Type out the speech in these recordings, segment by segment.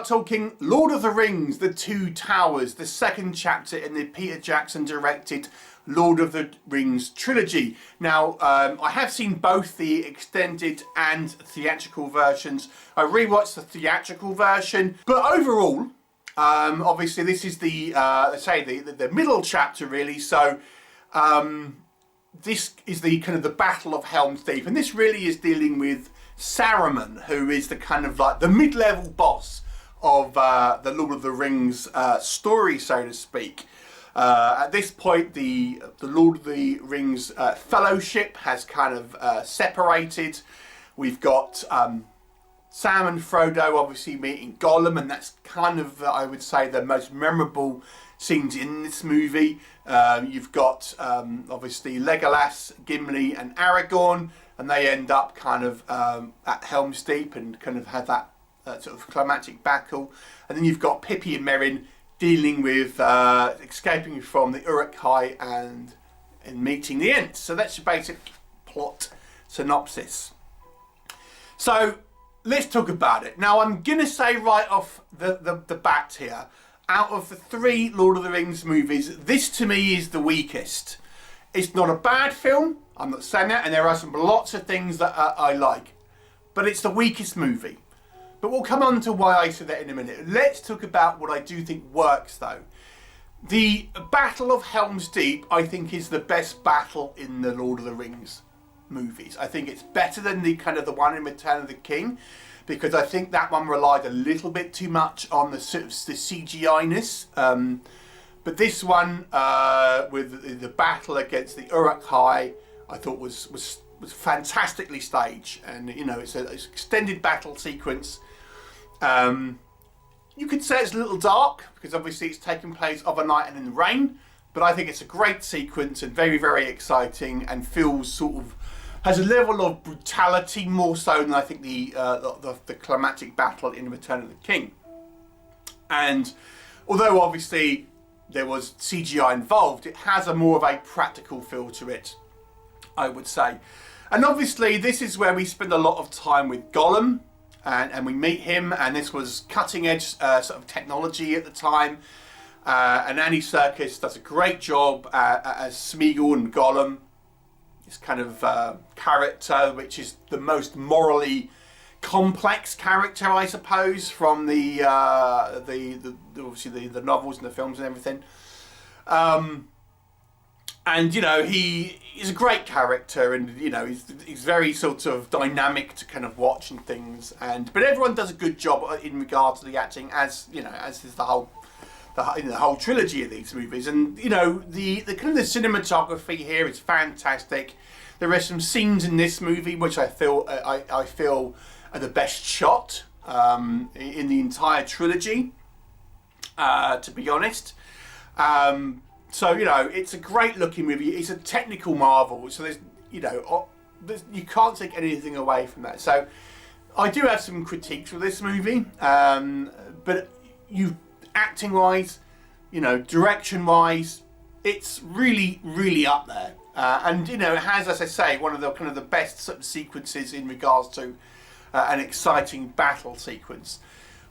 talking Lord of the Rings, The Two Towers, the second chapter in the Peter Jackson directed Lord of the Rings trilogy. Now, I have seen both the extended and theatrical versions. I rewatched the theatrical version, but overall, obviously this is the, let's say the middle chapter really, so this is the kind of the Battle of Helm's Deep, and this really is dealing with Saruman, who is the kind of like the mid-level boss of the Lord of the Rings story, so to speak. At this point, the Lord of the Rings Fellowship has kind of separated. We've got Sam and Frodo obviously meeting Gollum, and that's kind of, I would say, the most memorable scenes in this movie. You've got obviously Legolas, Gimli and Aragorn, and they end up kind of at Helm's Deep and kind of have that sort of climactic battle. And then you've got Pippi and Merrin dealing with escaping from the Uruk-hai and meeting the Ents. So that's your basic plot synopsis. So let's talk about it. Now, I'm going to say right off the bat here, out of the three Lord of the Rings movies, this to me is the weakest. It's not a bad film, I'm not saying that, and there are some lots of things that I like, but it's the weakest movie. But we'll come on to why I said that in a minute. Let's talk about what I do think works though. The Battle of Helm's Deep, I think, is the best battle in the Lord of the Rings movies. I think it's better than the kind of the one in Return of the King, because I think that one relied a little bit too much on the sort of the CGI-ness. But this one, with the battle against the Uruk-hai, I thought was fantastically staged, and you know, it's an extended battle sequence. You could say it's a little dark because obviously it's taking place overnight and in the rain, but I think it's a great sequence and very, very exciting, and feels sort of has a level of brutality more so than I think the climactic battle in Return of the King. And although obviously there was CGI involved, it has a more of a practical feel to it, I would say. And obviously this is where we spend a lot of time with Gollum, and we meet him, and this was cutting edge sort of technology at the time. And Andy Serkis does a great job as Smeagol and Gollum, this kind of character, which is the most morally complex character, I suppose, from the obviously the novels and the films and everything. And you know, he is a great character, and you know, he's very sort of dynamic to kind of watch and things. But everyone does a good job in regard to the acting, as you know, as is the whole trilogy of these movies. And you know, the kind of the cinematography here is fantastic. There are some scenes in this movie which I feel are the best shot in the entire trilogy, to be honest. So you know, it's a great looking movie. It's a technical marvel. So there's, you know, you can't take anything away from that. So I do have some critiques with this movie, but acting wise, you know, direction wise, it's really, really up there. And you know, it has, as I say, one of the kind of the best sort of sequences in regards to an exciting battle sequence.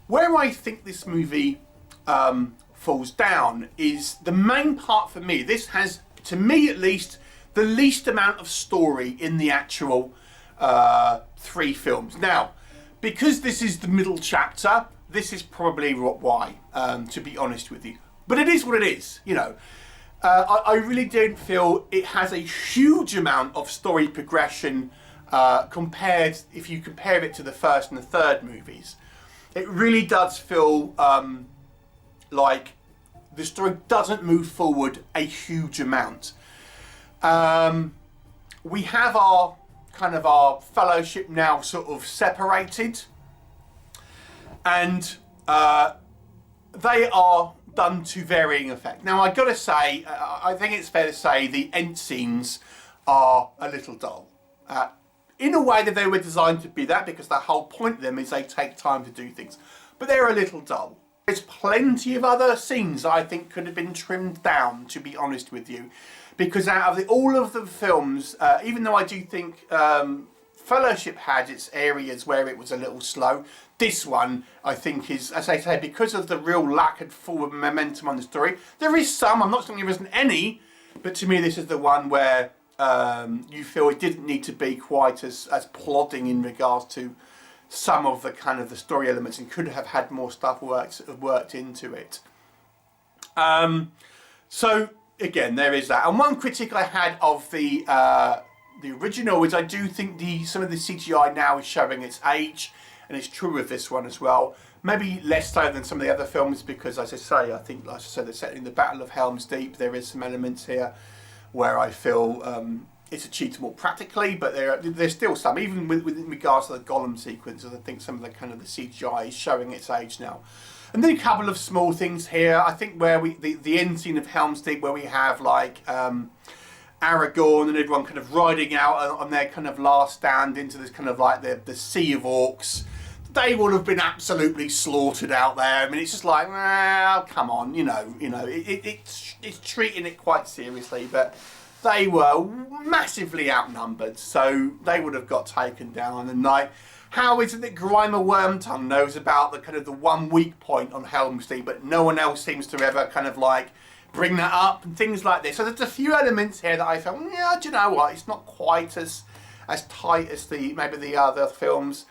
Where I think this movie falls down is the main part for me. This has, to me at least, the least amount of story in the actual three films. Now, because this is the middle chapter, this is probably why, to be honest with you. But it is what it is, you know. I really don't feel it has a huge amount of story progression compared, if you compare it to the first and the third movies. It really does feel like the story doesn't move forward a huge amount. We have our fellowship now sort of separated, and they are done to varying effect. Now I gotta say, I think it's fair to say the end scenes are a little dull. In a way that they were designed to be that, because the whole point of them is they take time to do things. But they're a little dull. There's plenty of other scenes that I think could have been trimmed down, to be honest with you. Because out of all of the films, even though I do think Fellowship had its areas where it was a little slow. This one, I think, is, as I say, because of the real lack of forward momentum on the story. There is some, I'm not saying there isn't any, but to me this is the one where you feel it didn't need to be quite as plodding in regards to some of the kind of the story elements, and could have had more stuff worked into it. So again, there is that. And one critique I had of the original is I do think some of the CGI now is showing its age, and it's true with this one as well. Maybe less so than some of the other films, because as I say, I think, like I said, they're set in the Battle of Helm's Deep. There is some elements here where I feel it's achievable practically, but there's still some, even with regards to the Gollum sequences. I think some of the kind of the CGI is showing its age now. And then a couple of small things here. I think where the end scene of Helm's Deep, where we have like Aragorn and everyone kind of riding out on their kind of last stand into this kind of like the sea of orcs. They would have been absolutely slaughtered out there. I mean, it's just like, well, come on, you know, it's treating it quite seriously, but they were massively outnumbered, so they would have got taken down. And like, how is it that Grimer Wormtongue knows about the kind of the one weak point on Helm's Deep, but no one else seems to ever kind of like bring that up and things like this? So there's a few elements here that I felt, yeah, do you know what? It's not quite as tight as maybe the other films.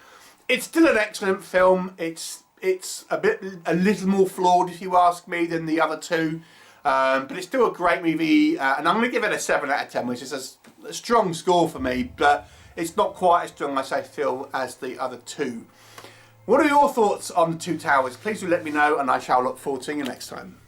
It's still an excellent film. It's a little more flawed, if you ask me, than the other two. But it's still a great movie, and I'm going to give it a 7 out of 10, which is a strong score for me, but it's not quite as strong, as I feel, as the other two. What are your thoughts on The Two Towers? Please do let me know, and I shall look forward to seeing you next time.